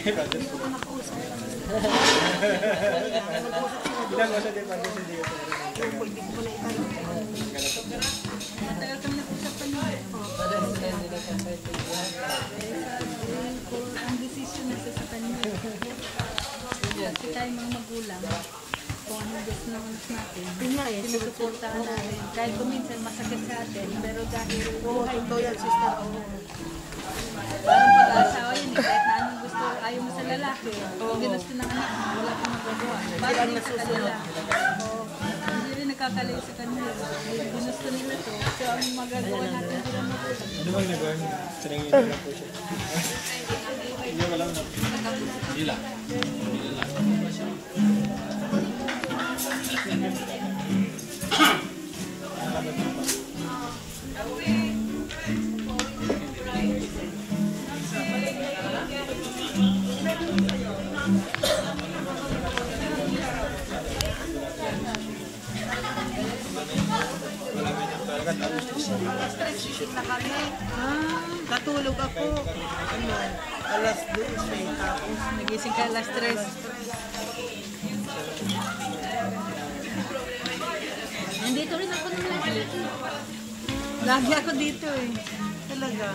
Hindi ko pa nakausap. Bilang ko sa department sa dito. Pwede ko na itanong. Matagal kami nag-usapan niyo. Ang desisyon nasa sa kanya. Kasi tayo mga magulang, kung ano gusto ng anak natin, sinusuportahan natin. Kahit kuminsan masakit sa atin, pero dahil buhay ko yan, sister. Parang pag-asawa yun, kahit na anong gusto, ayaw mo sa lalaki. Kung ginusto ng anak mo, wala kang magagawa. Parang din sa kanila. Hindi rin nakakalayo sa kanila. Ginusto nila to. So, ang magagawa natin bilang magulang. Ano bang nagawa niyo? Sinangin niyo lang po siya. Hindi ko lang. Sila. Na kami. Natulog ako. Alas 2, tapos nagising ka alas 3. Nandito rin ako nung lagi. Lagi ako dito eh. Talaga.